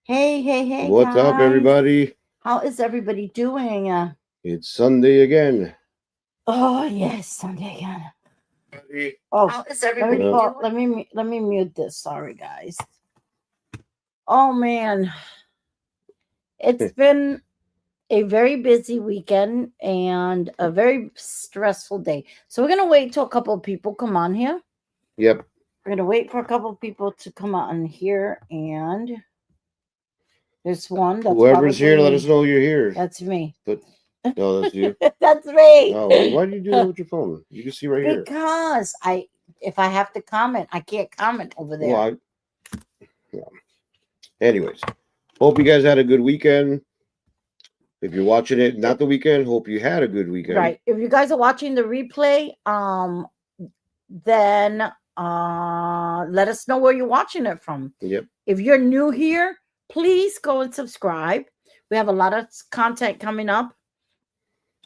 Hey, What's up, guys. everybody? How is everybody doing? It's Sunday again. Oh, yes, Sunday again. Buddy. Oh, How is let me everybody call. doing? Let me mute this. Sorry, guys. Oh man, it's been a very busy weekend and a very stressful day. So we're gonna wait till a couple of people come on here. Yep. We're gonna wait for a couple of people to come on here, and there's one that's Whoever's probably here, let us me. know you're here. That's me. But no, that's you. That's me. Oh, why do you do that with your phone? You can see right here. Because if I have to comment, I can't comment over there. Well, yeah. Anyways, hope you guys had a good weekend. If you're watching it, not the weekend, hope you had a good weekend. Right. If you guys are watching the replay, then let us know where you're watching it from. Yep. If you're new here, please go and subscribe. We have a lot of content coming up.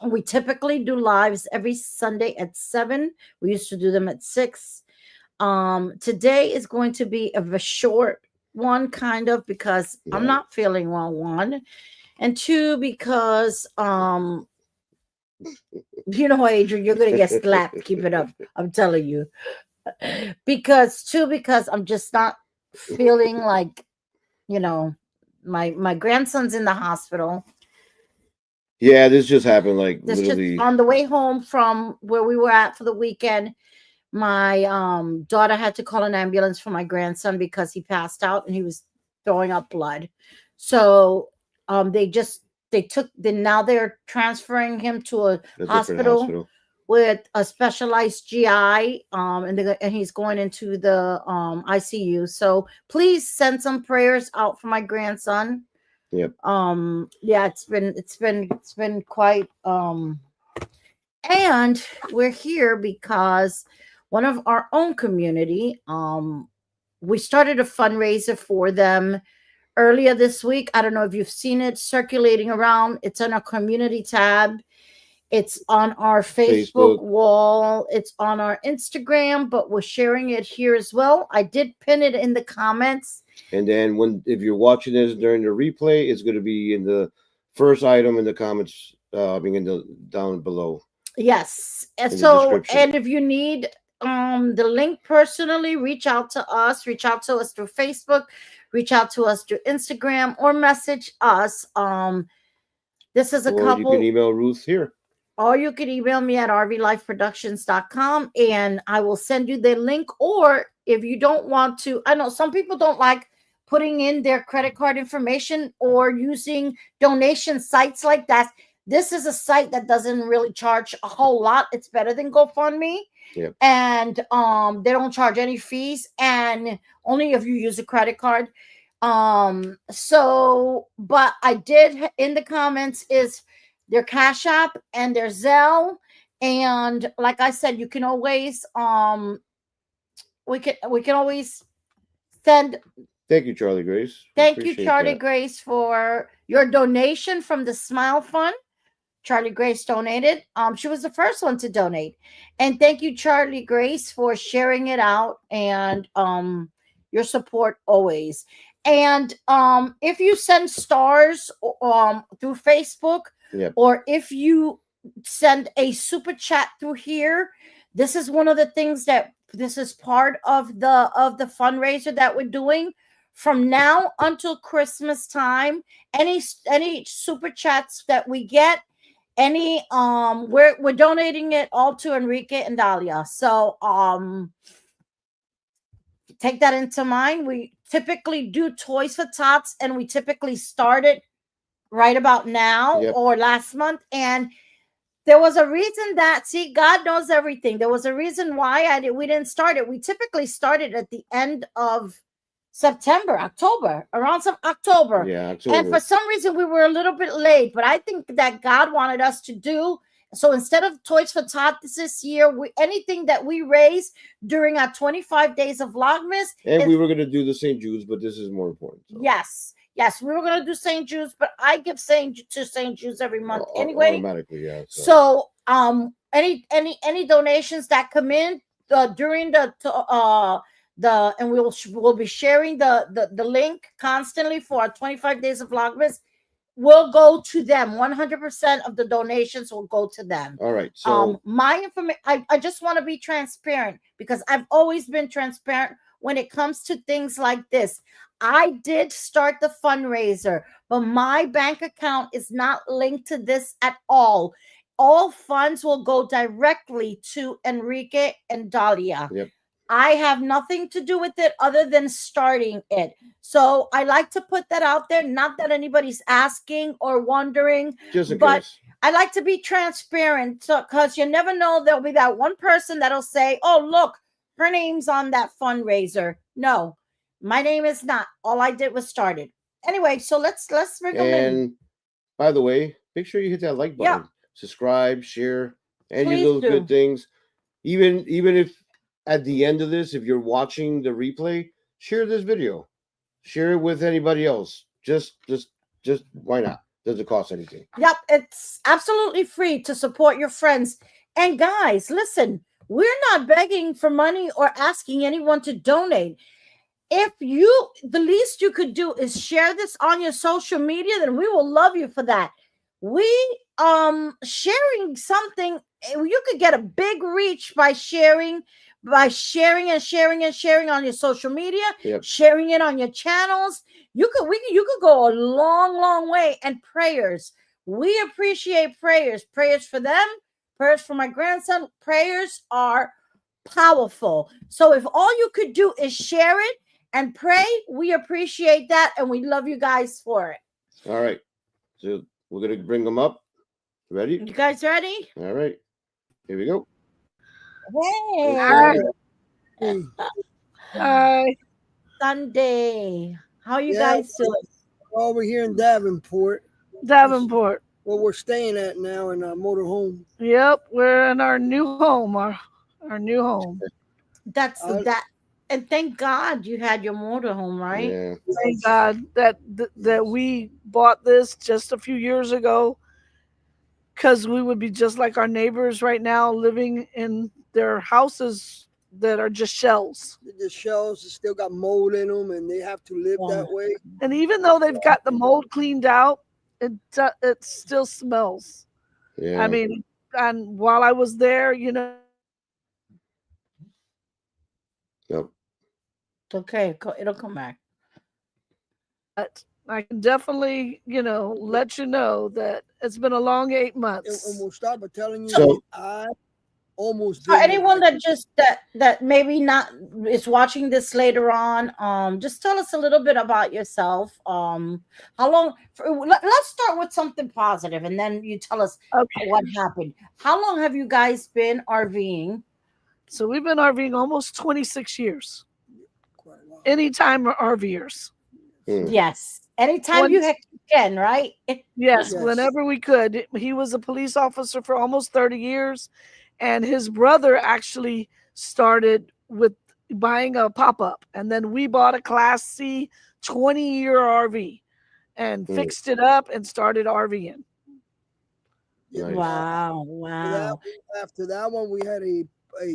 We typically do lives every Sunday at 7. We used to do them at 6. Today is going to be a short one, kind of, because I'm not feeling well, one, and two, because Adrian, you're gonna get slapped. Keep it up. I'm telling you. Because I'm just not feeling like, my grandson's in the hospital. Yeah, this just happened This literally just on the way home from where we were at for the weekend. My daughter had to call an ambulance for my grandson because he passed out and he was throwing up blood. So now they're transferring him to a hospital with a specialized GI, and he's going into the ICU. So please send some prayers out for my grandson. Yep. Yeah, it's been quite and we're here because one of our own community, we started a fundraiser for them earlier this week. I don't know if you've seen it circulating around. It's on our community tab. It's on our Facebook wall. It's on our Instagram, but we're sharing it here as well. I did pin it in the comments. And then if you're watching this during the replay, it's going to be in the first item in the comments, down below. Yes. And so, and if you need the link personally, reach out to us through Facebook, reach out to us through Instagram, or message us. This is a couple. You can email Ruth here. Or you can email me at rvlifeproductions.com and I will send you the link. Or if you don't want to, I know some people don't like putting in their credit card information or using donation sites like that. This is a site that doesn't really charge a whole lot. It's better than GoFundMe. Yep. And they don't charge any fees, and only if you use a credit card. But I did in the comments is their Cash App and their Zelle. And like I said, you can always we can always send. Thank you, Charlie Grace. Thank you, Charlie Grace, for your donation from the Smile Fund. Charlie Grace donated. She was the first one to donate. And thank you, Charlie Grace, for sharing it out and your support always. And if you send stars through Facebook, yep, or if you send a super chat through here, this is one of the things that this is part of the fundraiser that we're doing. From now until Christmas time, any super chats that we get, we're donating it all to Enrique and Dahlia. So take that into mind. We typically do Toys for Tots, and we typically start it right about now, yep, or last month. And there was a reason that, see, God knows everything. There was a reason why we didn't start it. We typically started at the end of September, October, around some October. Yeah, October. And for some reason, we were a little bit late, but I think that God wanted us to do. So instead of Toys for Tots this year, anything that we raise during our 25 days of Vlogmas. And we were going to do the St. Jude's, but this is more important. So. Yes, we were going to do St. Jude's, but I give St. Jude's every month anyway. Automatically, yeah. So any donations that come in during the and we'll be sharing the link constantly for our 25 days of Vlogmas. Will go to them. 100% of the donations will go to them. All right. So my information, I just want to be transparent because I've always been transparent when it comes to things like this. I did start the fundraiser, but my bank account is not linked to this at all. All funds will go directly to Enrique and Dahlia. Yep. I have nothing to do with it other than starting it. So I like to put that out there. Not that anybody's asking or wondering, just in but case. I like to be transparent because you never know. There'll be that one person that'll say, oh, look, her name's on that fundraiser. No, my name is not. All I did was start it. Anyway, so let's bring them in. And by the way, make sure you hit that like button, subscribe, share, any of those good things. Even if at the end of this, if you're watching the replay, share this video. Share it with anybody else. Just why not? Doesn't cost anything. Yep, it's absolutely free to support your friends. And guys, listen, we're not begging for money or asking anyone to donate. If the least you could do is share this on your social media, then we will love you for that. We sharing something, you could get a big reach by sharing and sharing on your social media, sharing it on your channels. You could go a long way. And prayers, we appreciate prayers for them, prayers for my grandson. Prayers are powerful. So if all you could do is share it and pray, we appreciate that, and we love you guys for it. All right, so we're gonna bring them up. Ready? You guys ready? All right, here we go. Hey. Hi. Sunday. How you guys doing? Well, we're here in Davenport. Davenport. Well, we're staying at now in our motorhome. Yep, we're in our new home. Our new home. That's that. And thank God you had your motorhome, right? Yeah. Thank God that we bought this just a few years ago, because we would be just like our neighbors right now, living in their houses that are just shells. The shells still got mold in them, and they have to live that way. And even though they've got the mold cleaned out, it still smells. Yeah. I mean, and while I was there, you know. Yep. Okay, it'll come back. But I can definitely, let you know that it's been a long 8 months. And we'll start by telling you So, I almost. For anyone that maybe not is watching this later on, just tell us a little bit about yourself. How long? Let's start with something positive, and then you tell us what happened. How long have you guys been RVing? So we've been RVing almost 26 years. Anytime we're RVers. Yes. Anytime you can, right? Yes, whenever we could. He was a police officer for almost 30 years. And his brother actually started with buying a pop-up. And then we bought a Class C 20-year RV and fixed it up and started RVing. Nice. Wow. After that one, we had a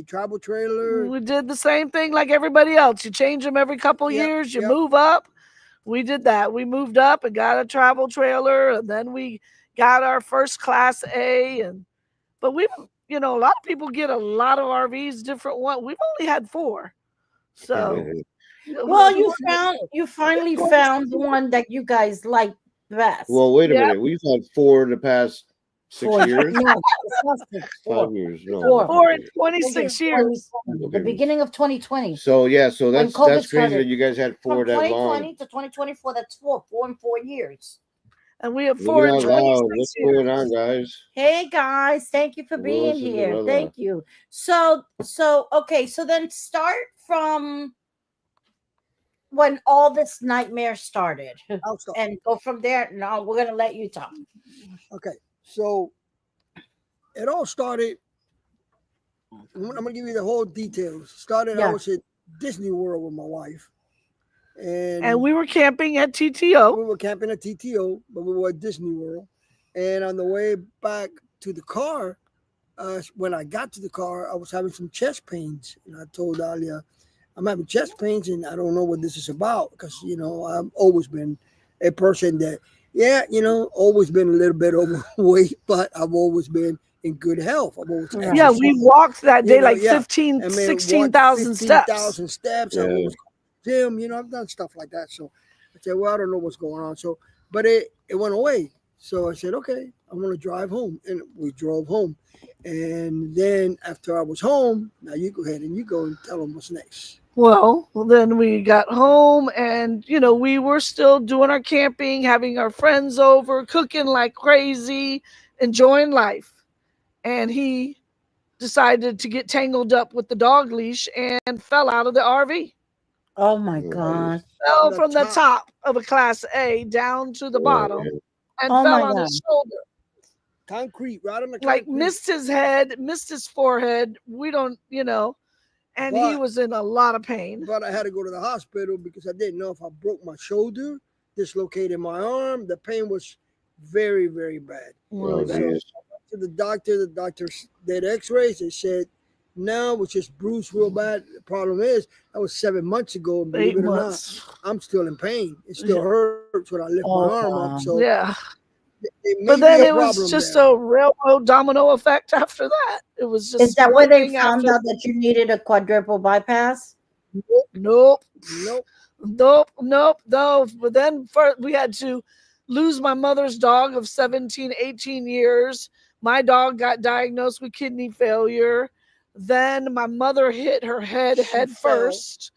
travel trailer. We did the same thing like everybody else. You change them every couple years. You move up. We did that. We moved up and got a travel trailer, and then we got our first Class A. But we've, a lot of people get a lot of RVs, different ones. We've only had 4. So, well, you finally found the one that you guys like best. Well, wait a minute. We've had 4 in the past 6 years. No, 5 years. No, 4 in 26 years. The beginning of 2020. So that's crazy that you guys had 4 that long. 2020 to 2024. That's 4 in 4 years. And we have 4 in 26 What's years. going on, guys? Hey guys, thank you for being here. Thank you. So okay, so then start from when all this nightmare started, and go from there. No, we're gonna let you talk. Okay, so it all started. I'm gonna give you the whole details. I was at Disney World with my wife. And we were camping at TTO. We were camping at TTO, but we were at Disney World. And on the way back to the car, when I got to the car, I was having some chest pains. And I told Alia, I'm having chest pains, and I don't know what this is about because I've always been a person that, always been a little bit overweight, but I've always been in good health. I've always Yeah, we walked that day like 15, I mean, 16,000 steps. 15,000 steps. I've always gym, I've done stuff like that. So I said, well, I don't know what's going on. So, but it went away. So I said, okay, I'm going to drive home. And we drove home. And then after I was home, now you go ahead and you go and tell them what's next. Well, then we got home and, we were still doing our camping, having our friends over, cooking like crazy, enjoying life. And he decided to get tangled up with the dog leash and fell out of the RV. Oh my God. Fell from the top of a Class A down to the bottom and fell on his shoulder. Concrete, right on the concrete. Like missed his head, missed his forehead. We don't, and he was in a lot of pain. But I had to go to the hospital because I didn't know if I broke my shoulder, dislocated my arm. The pain was very, very bad. Really bad. So I went to the doctor did x-rays. They said, no, it's just bruised real bad. The problem is, that was 7 months ago. And believe it or not, I'm still in pain. It still hurts when I lift my arm up. So yeah. But then it was just a railroad domino effect after that. It was just. Is that where they found out that you needed a quadruple bypass? Nope. But then we had to lose my mother's dog of 17, 18 years. My dog got diagnosed with kidney failure. Then my mother hit her head first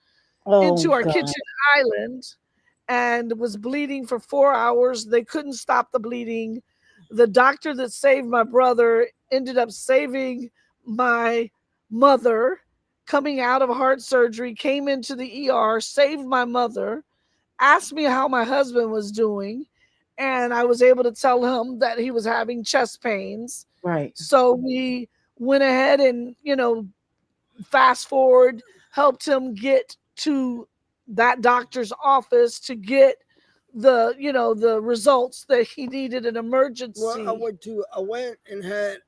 into our kitchen island and was bleeding for 4 hours. They couldn't stop the bleeding. The doctor that saved my brother ended up saving my mother, coming out of heart surgery, came into the ER, saved my mother, asked me how my husband was doing, and I was able to tell him that he was having chest pains. Right. So we went ahead and, fast forward, helped him get to that doctor's office to get the results that he needed an emergency. Well, I went and had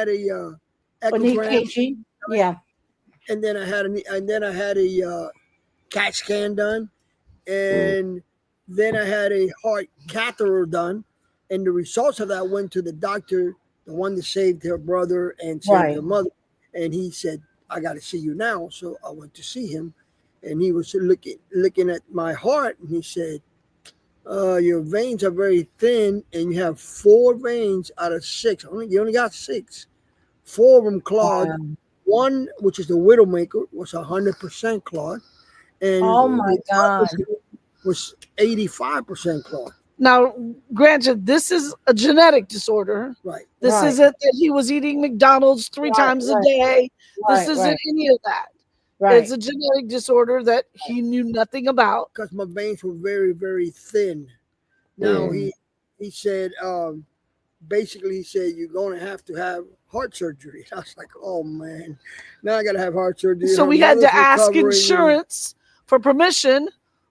a EKG. Yeah. And then I had a CAT scan done, and then I had a heart catheter done, and the results of that went to the doctor, the one that saved her brother and saved her mother, and he said, I got to see you now. So I went to see him, and he was looking at my heart, and he said, your veins are very thin, and you have 4 veins out of 6. You only got 6. 4 of them clogged. Wow. One, which is the Widowmaker, was 100% clogged, and oh my God, was 85% clogged. Now, granted, this is a genetic disorder. Right. This isn't that he was eating McDonald's 3 times a day. This isn't any of that. Right. It's a genetic disorder that he knew nothing about. Because my veins were very, very thin. Now he said, basically he said, you're going to have heart surgery. I was like, oh man, now I got to have heart surgery. So we had to ask insurance for permission,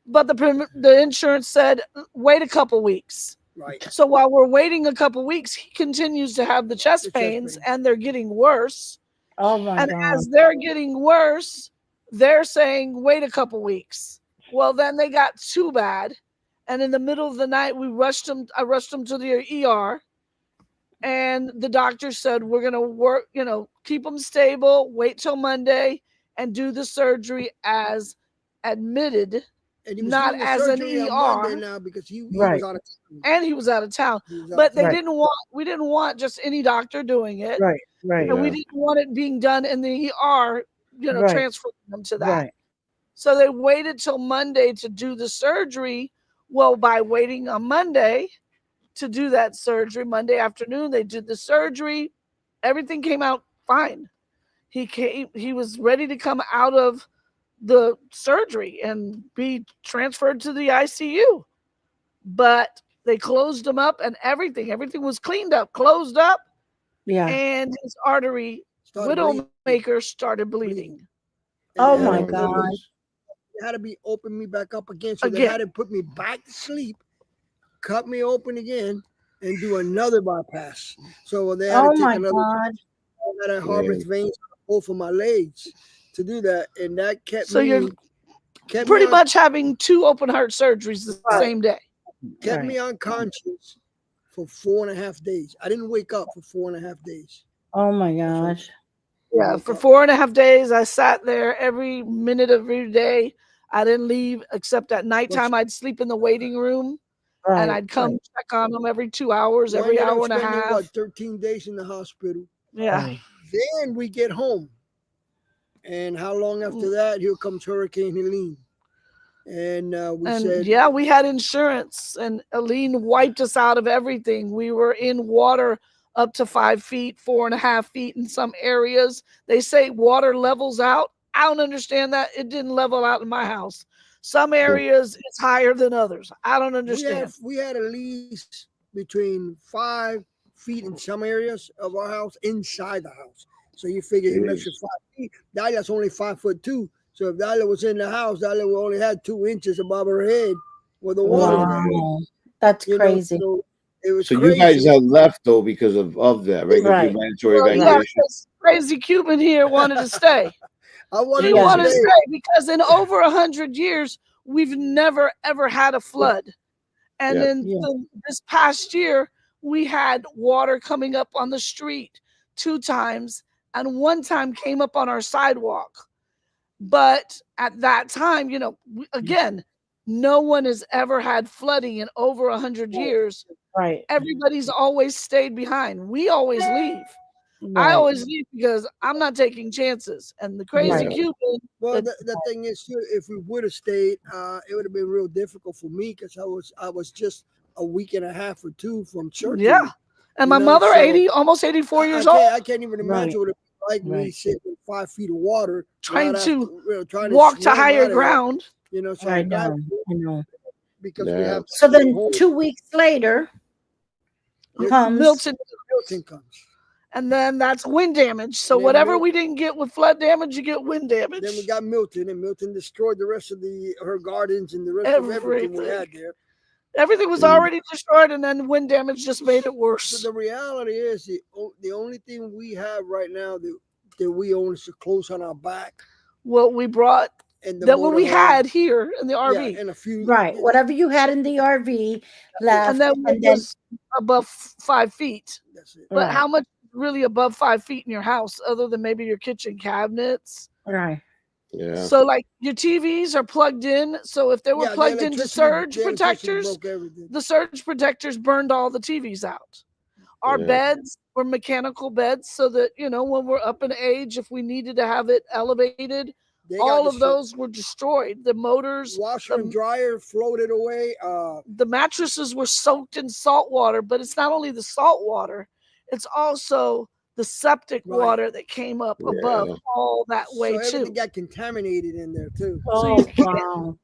but the insurance said, wait a couple weeks. Right. So while we're waiting a couple weeks, he continues to have the chest pains, and they're getting worse. Oh my God. And as they're getting worse, they're saying, wait a couple weeks. Well, then they got too bad. And in the middle of the night, I rushed him to the ER. And the doctor said, we're going to work, keep him stable, wait till Monday, and do the surgery as admitted, not as an ER. Now because he was out of town. And he was out of town. But we didn't want just any doctor doing it. Right. And we didn't want it being done in the ER, transferring them to that. Right. So they waited till Monday to do the surgery. Well, by waiting on Monday to do that surgery, Monday afternoon, they did the surgery. Everything came out fine. He was ready to come out of the surgery and be transferred to the ICU. But they closed him up and everything was cleaned up, closed up. Yeah. And his artery, Widowmaker, started bleeding. Oh my God. They had to be open me back up again. So they had to put me back to sleep, cut me open again, and do another bypass. So they had to take another. I had to harvest veins on both of my legs. to do that, and that kept So you're kept pretty me much having 2 open heart surgeries the same day. kept me unconscious for 4.5 days. I didn't wake up for 4.5 days. Oh my gosh. Yeah, for 4.5 days, I sat there every minute of every day. I didn't leave except at nighttime. I'd sleep in the waiting room, and I'd come check on them every 2 hours, every hour and a half. What, 13 days in the hospital. Yeah. Then we get home. And how long after that, here comes Hurricane Heliene. And we said, yeah, we had insurance, and Heliene wiped us out of everything. We were in water up to 5 feet, 4.5 feet in some areas. They say water levels out. I don't understand that. It didn't level out in my house. Some areas it's higher than others. I don't understand. We had at least between 5 feet in some areas of our house inside the house. So you figure he measured 5 feet. Dalia's only 5'2". So if Dalia was in the house, Dalia only had 2 inches above her head with the water. Wow. That's crazy. So it was So crazy. you guys have left though because of that, right? Right. Mandatory evacuation. Yeah, crazy Cuban here wanted to stay. I wanted to stay because in over 100 years, we've never ever had a flood. And then this past year, we had water coming up on the street 2 times, and 1 time came up on our sidewalk. But at that time, again, no one has ever had flooding in over 100 years. Right. Everybody's always stayed behind. We always leave. I always leave because I'm not taking chances. And the crazy Cuban. Well, the thing is, too, if we would have stayed, it would have been real difficult for me because I was just a week and a half or 2 from church. Yeah. And my mother, almost 84 years old. I can't even imagine what it was like me sitting in 5 feet of water. Trying to walk to higher ground. So I know. Because we have. So then 2 weeks later comes Milton comes. And then that's wind damage. So whatever we didn't get with flood damage, you get wind damage. Then we got Milton, and Milton destroyed the rest of her gardens and the rest of everything we had there. Everything was already destroyed, and then wind damage just made it worse. So the reality is the only thing we have right now that we own is a clothes on our back. What we brought, and what we had here in the RV. Yeah, and a few. Right. Whatever you had in the RV left. And then was above 5 feet. That's it. But how much really above 5 feet in your house other than maybe your kitchen cabinets? Right. Yeah. So like your TVs are plugged in. So if they were plugged into surge protectors, the surge protectors burned all the TVs out. Our beds were mechanical beds so that, when we're up in age, if we needed to have it elevated, all of those were destroyed. The motors, washer and dryer floated away. The mattresses were soaked in salt water, but it's not only the salt water, it's also the septic water that came up above all that way too. Everything got contaminated in there too. Oh, wow.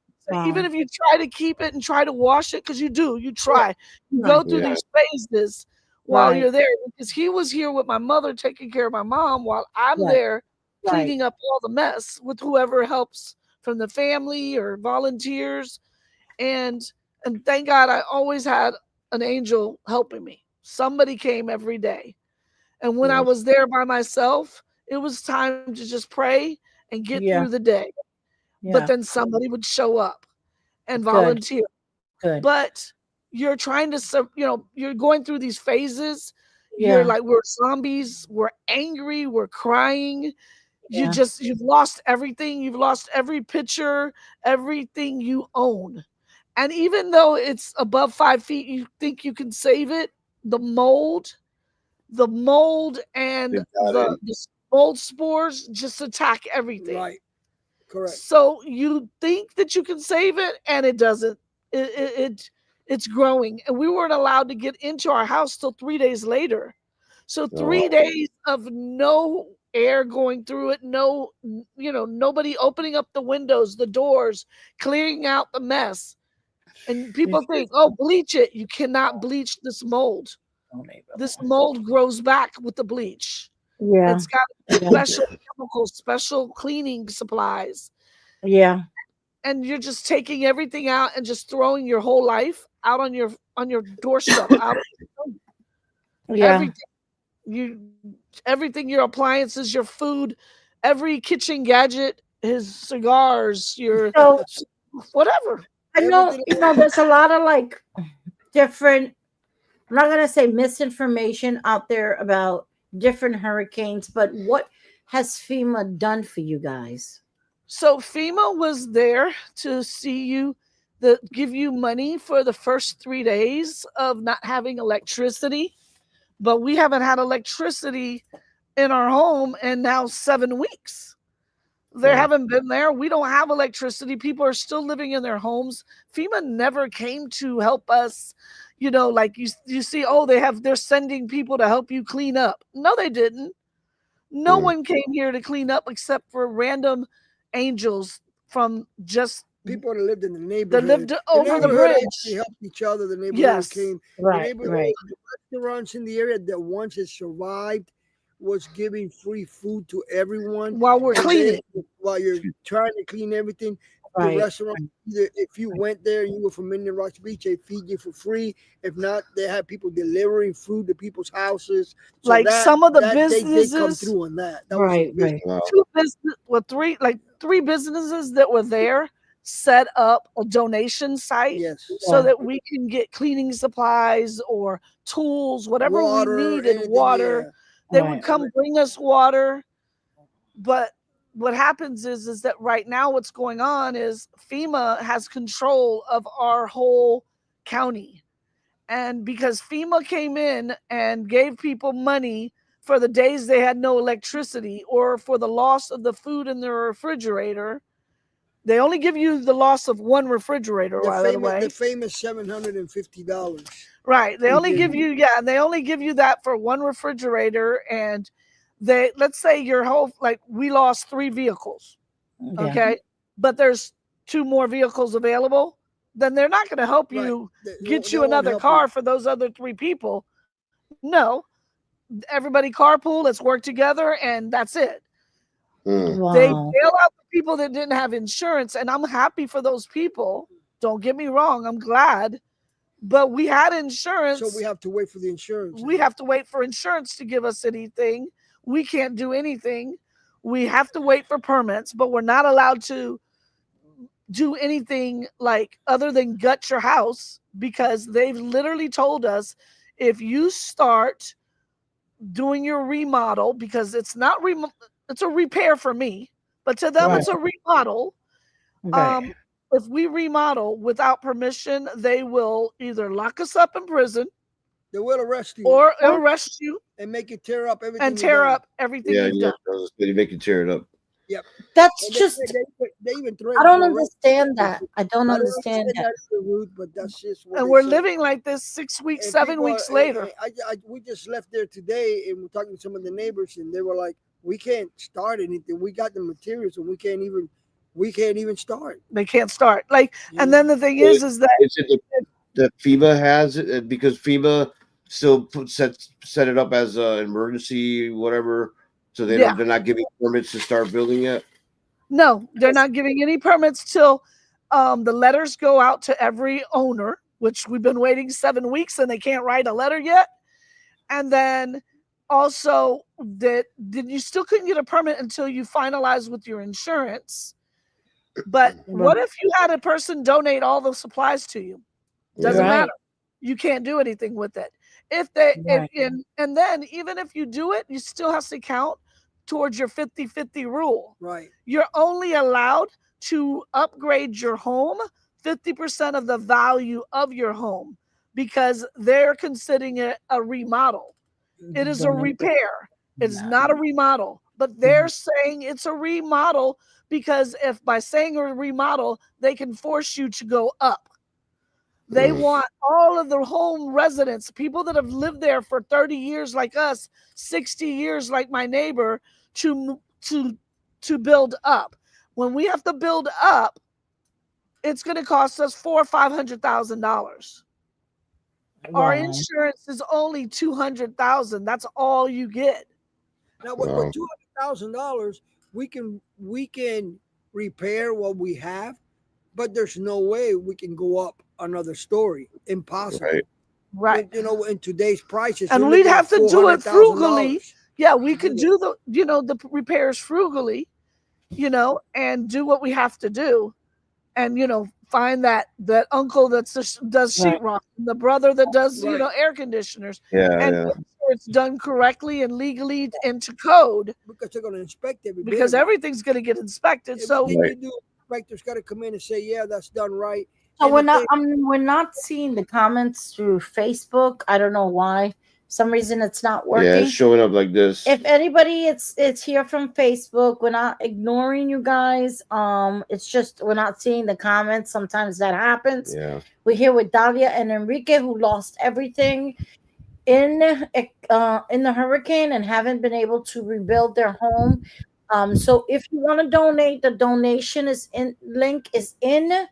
Even if you try to keep it and try to wash it, because you try. You go through these phases while you're there. Because he was here with my mother taking care of my mom while I'm there cleaning up all the mess with whoever helps from the family or volunteers. And thank God I always had an angel helping me. Somebody came every day. And when I was there by myself, it was time to just pray and get through the day. But then somebody would show up and volunteer. Good. But you're trying to, you're going through these phases. You're like, we're zombies. We're angry. We're crying. You've lost everything. You've lost every picture, everything you own. And even though it's above 5 feet, you think you can save it. The mold and the mold spores just attack everything. Right. Correct. So you think that you can save it, and it doesn't. It's growing, and we weren't allowed to get into our house till 3 days later. So 3 days of no air going through it, nobody opening up the windows, the doors, clearing out the mess. And people think, bleach it. You cannot bleach this mold. This mold grows back with the bleach. Yeah. It's got special chemicals, special cleaning supplies. Yeah. And you're just taking everything out and just throwing your whole life out on your doorstep. Everything, your appliances, your food, every kitchen gadget, his cigars, your So whatever. I know, there's a lot of like different, I'm not going to say misinformation out there about different hurricanes, but what has FEMA done for you guys? So FEMA was there to see you, give you money for the first 3 days of not having electricity, but we haven't had electricity in our home in now 7 weeks. They haven't been there. We don't have electricity. People are still living in their homes. FEMA never came to help us. Like you see, they're sending people to help you clean up. No, they didn't. No one came here to clean up except for random angels from just people that lived in the neighborhood. That lived over the bridge. Actually helped each other. The neighborhood Yes. came. Right, right. The restaurants in the area that once it survived was giving free food to everyone while we're cleaning. While you're trying to clean everything, Right. the restaurant, either if you went there, you were from Indian Rocks Beach, they feed you for free. If not, they have people delivering food to people's houses. So like some of the businesses, they come through on that. That right, was right. Wow. three businesses that were there set up a donation site so that we can get cleaning supplies or tools, whatever water, we needed, water. Yeah. They would come bring us water. But what happens is that right now what's going on is FEMA has control of our whole county. And because FEMA came in and gave people money for the days they had no electricity or for the loss of the food in their refrigerator, they only give you the loss of one refrigerator, by the way. The famous $750. Right. They only give you, they only give you that for one refrigerator. And let's say your whole, like we lost 3 vehicles. Yeah. Okay. But there's 2 more vehicles available. Then they're not going to help you get you another car for those other 3 people. No. Everybody carpool, let's work together, and that's it. Wow. They bail out the people that didn't have insurance, and I'm happy for those people. Don't get me wrong, I'm glad. But we had insurance. So we have to wait for the insurance. We have to wait for insurance to give us anything. We can't do anything. We have to wait for permits, but we're not allowed to do anything like other than gut your house, because they've literally told us if you start doing your remodel, because it's not it's a repair for me, but to them it's a remodel. Right. If we remodel without permission, they will either lock us up in prison, they will arrest you, or arrest you and make you tear up everything. And tear up everything you've done. They make you tear it up. Yep. That's just. They even I don't understand that. I don't understand that. That's the root, but that's just. And we're living like this 6 weeks, 7 weeks later. We just left there today, and we're talking to some of the neighbors, and they were like, "We can't start anything. We got the materials, and we can't even start." They can't start. And then the thing is that that FEMA has it, because FEMA still set it up as an emergency, whatever. So they're not giving permits to start building yet. No, they're not giving any permits till the letters go out to every owner, which we've been waiting 7 weeks and they can't write a letter yet. And then also that you still couldn't get a permit until you finalize with your insurance. But what if you had a person donate all the supplies to you? Doesn't matter. You can't do anything with it. If they and then even if you do it, you still have to count towards your 50-50 rule. Right. You're only allowed to upgrade your home 50% of the value of your home, because they're considering it a remodel. It is a repair. It's not a remodel, but they're saying it's a remodel because if by saying a remodel, they can force you to go up. They want all of the home residents, people that have lived there for 30 years like us, 60 years like my neighbor, to build up. When we have to build up, it's going to cost us $400,000 or $500,000. Our insurance is only $200,000. That's all you get. Now with $200,000, we can repair what we have, but there's no way we can go up another story. Impossible. Right. In today's prices. And we'd have to do it frugally. Yeah, we could do the repairs frugally, and do what we have to do, and find that uncle that does Right. sheetrock, the brother that does Right. air conditioners, Yeah, and yeah. make sure it's done correctly and legally into code, because they're going to inspect every bit because of it. everything's going to get inspected. So Everything Right. you do, inspector's got to come in and say, yeah, that's done right. So And we're the not. thing- We're not seeing the comments through Facebook. I don't know why. Some reason it's not Yeah, working. it's showing up like this. If anybody, it's here from Facebook. We're not ignoring you guys. It's just we're not seeing the comments. Sometimes that happens. Yeah. We're here with Dalia and Enrique, who lost everything in the hurricane and haven't been able to rebuild their home. So if you want to donate, the donation link is in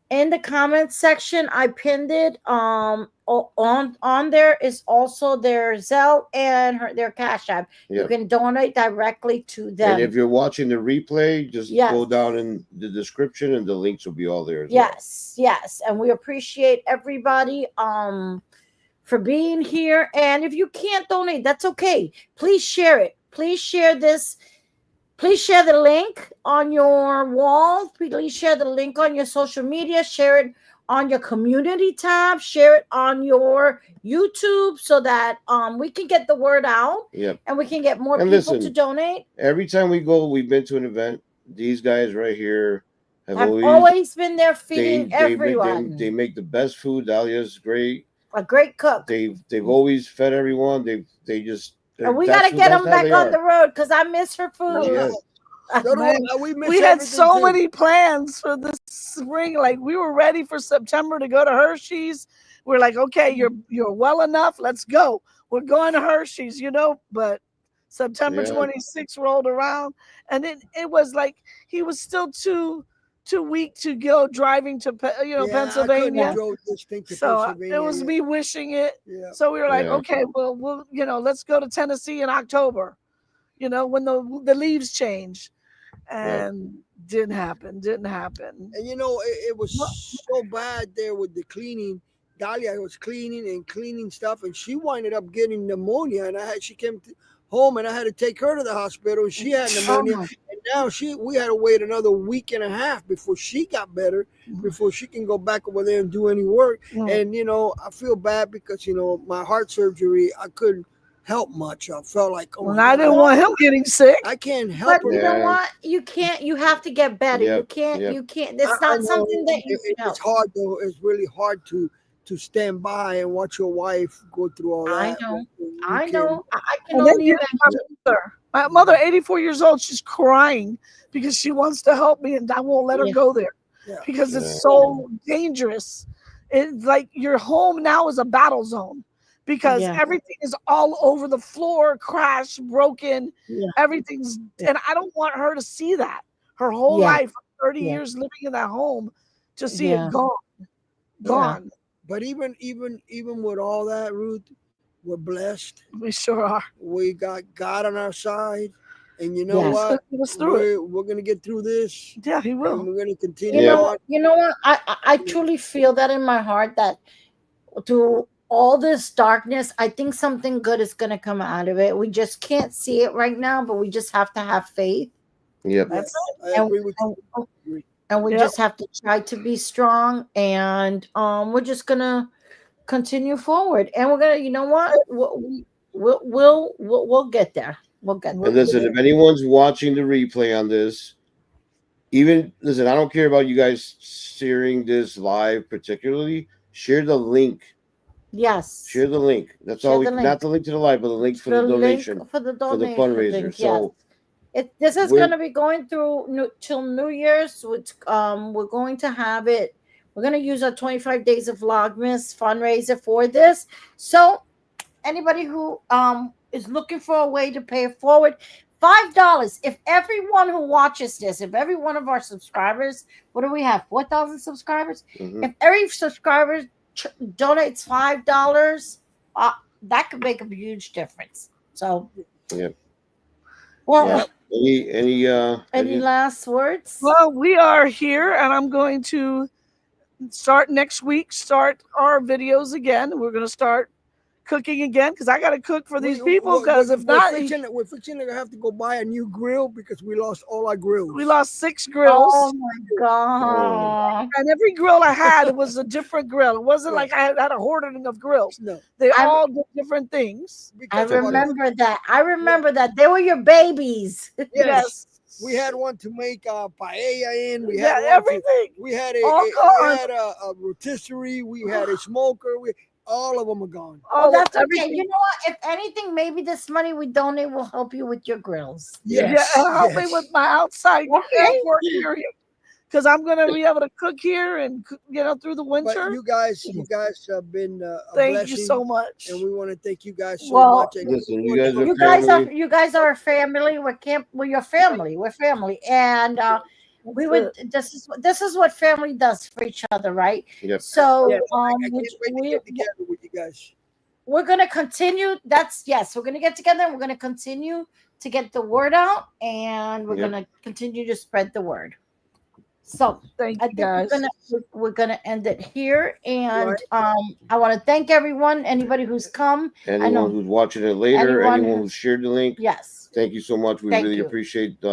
the comments section. I pinned it. On there is also their Zelle and their Cash App. You Yep. can donate directly to them. And if you're watching the replay, just Yes. go down in the description and the links will be all there as yes, and we appreciate everybody for being here. And if you can't donate, that's okay. Please share it. Please share this. Please share the link on your wall. Please share the link on your social media. Share it on your community tab. Share it on your YouTube so that we can get the word out. Yep. And we can get more And people listen, to donate. Every time we've been to an event, these guys right here have always been there feeding everyone. They make the best food. Dahlia's great. A great cook. They've always fed everyone. They just. And we got to get them back on the road because I miss her food. Yes. We had so many plans for this spring. Like we were ready for September to go to Hershey's. We're like, okay, you're well enough. Let's go. We're going to Hershey's, but September 26th rolled around, and it was like he was still too weak to go driving to Pennsylvania. So it was me wishing it. Yeah. So we were like, okay, well, we'll let's go to Tennessee in October, when the leaves change, and didn't happen. And it was so bad there with the cleaning. Dalia was cleaning stuff, and she winded up getting pneumonia, and she came home, and I had to take her to the hospital, and she had pneumonia, and now we had to wait another week and a half before she got better, before she can go back over there and do any work. And I feel bad because my heart surgery, I couldn't help much. I felt like I didn't want him getting sick. I can't help her. You know what? You can't. You have to get better. You can't. You can't. It's not something that you. It's hard though. It's really hard to stand by and watch your wife go through all that. I know. I can only imagine. My mother, 84 years old, she's crying because she wants to help me, and I won't let her go there because it's so dangerous. It's like your home now is a battle zone because everything is all over the floor, crashed, broken. Everything's, and I don't want her to see that. Her whole life, 30 years living in that home, to see it gone. But even with all that, Ruth, we're blessed. We sure are. We got God on our side. And you know what? We're going to get through this. Yeah, he will. And we're going to continue on. You know what? I truly feel that in my heart that through all this darkness, I think something good is going to come out of it. We just can't see it right now, but we just have to have faith. Yep. That's it. I agree with you. And we just have to try to be strong, and we're just gonna continue forward, and we're gonna, you know what, we'll get there. We'll get there. And listen, if anyone's watching the replay on this, I don't care about you guys sharing this live particularly. Share the link. Yes. Share the link. That's all. Not the link to the live, but the link for the donation for the fundraiser. Link, so. This is going to be going through till New Year's. Which, we're going to have it. We're going to use our 25 days of Vlogmas fundraiser for this. So anybody who is looking for a way to pay it forward, $5. If everyone who watches this, if every one of our subscribers, what do we have? 4,000 subscribers. If every subscriber donates $5, that could make a huge difference. So well. Any last words? Well, we are here, and I'm going to start next week. Start our videos again. We're going to start cooking again because I got to cook for these people. Because if not, we're fixing to have to go buy a new grill because we lost all our grills. We lost 6 grills. Oh my god! And every grill I had, it was a different grill. It wasn't like I had a hoarding of grills. No, they all did different things. I remember that. I remember that. They were your babies. Yes. We had one to make paella in. We had everything. We had a rotisserie. We had a smoker. All of them are gone. Oh, that's okay. You know what? If anything, maybe this money we donate will help you with your grills. Yes. Help me with my outside work here. Because I'm going to be able to cook here and through the winter. But you guys have been a thank blessing, you so much, and we want to thank you guys so much. And listen, you guys are a family. We're your family. We're family, and we would. This is what family does for each other, right? Yep. So I can't wait to get together with you guys. We're gonna continue. We're gonna get together and we're gonna continue to get the word out, and we're gonna continue to spread the word. So I think we're gonna end it here, and I want to thank everyone, anybody who's come, anyone who's watching it later, anyone who shared the link. Yes, thank you so much. We really appreciate.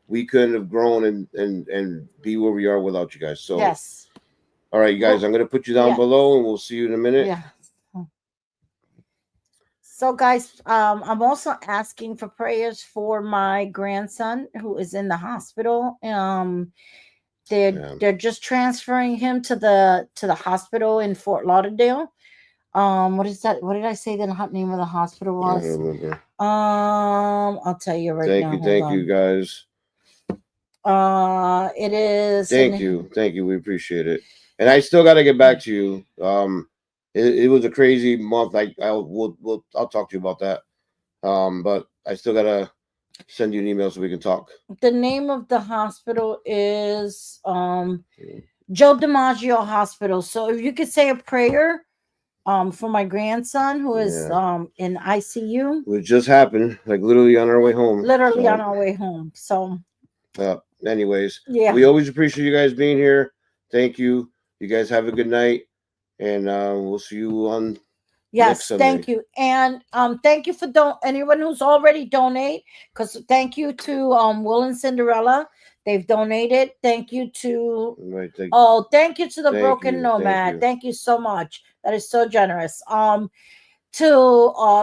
We couldn't have grown and be where we are without you guys. So yes. All right, you guys, I'm gonna put you down below, and we'll see you in a minute. Yeah. So, guys, I'm also asking for prayers for my grandson who is in the hospital. They're just transferring him to the hospital in Fort Lauderdale. What is that? What did I say the name of the hospital was? I don't remember. I'll tell you right now. Thank you, guys. It is. Thank you. We appreciate it. And I still got to get back to you. It was a crazy month. I'll talk to you about that. But I still gotta send you an email so we can talk. The name of the hospital is Joe DiMaggio Hospital. So if you could say a prayer for my grandson who is in ICU. It just happened, like literally on our way home. On our way home. So anyways, we always appreciate you guys being here. Thank you. You guys have a good night. And we'll see you on next Sunday. Thank you. And thank you for anyone who's already donate, because thank you to Will and Cinderella. They've donated. Thank you to thank you to the Broken Nomad. Thank you so much. That is so generous. To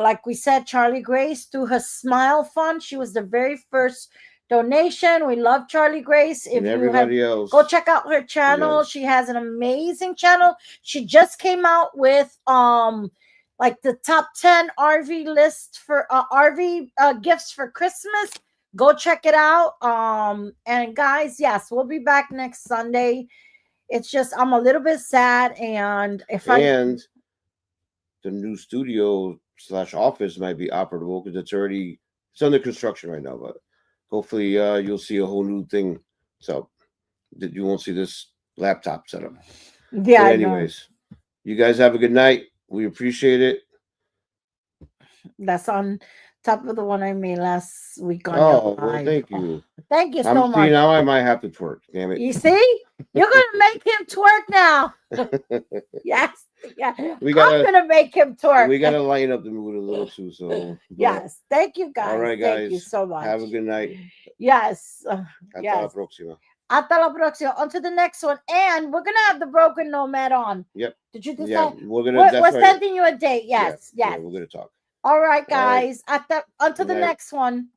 like we said, Charlie Grace, through her Smile Fund. She was the very first donation. We love Charlie Grace. If everybody else, go check out her channel. Yes. She has an amazing channel. She just came out with like the top 10 RV list for RV gifts for Christmas. Go check it out. And guys, yes, we'll be back next Sunday. It's just I'm a little bit sad, and the new studio / office might be operable because it's under construction right now, but hopefully you'll see a whole new thing, so that you won't see this laptop setup. Yeah. But anyways, you guys have a good night. We appreciate it. That's on top of the one I made last week on well, thank you. Thank you so much. Now I might have to twerk. Damn it. You see? You're gonna make him twerk now. Yes. Yeah. I'm gonna make him twerk. We gotta line up the mood a little too. So yes. Thank you guys. All right, guys. Thank you so much. Have a good night. Yes. Hasta la próxima. Hasta la próxima. On to the next one. And we're gonna have the Broken Nomad on. Yep. Did you decide? Yeah, we're sending you a date. Yes. Yeah, we're gonna talk. All right, guys. On to the next one.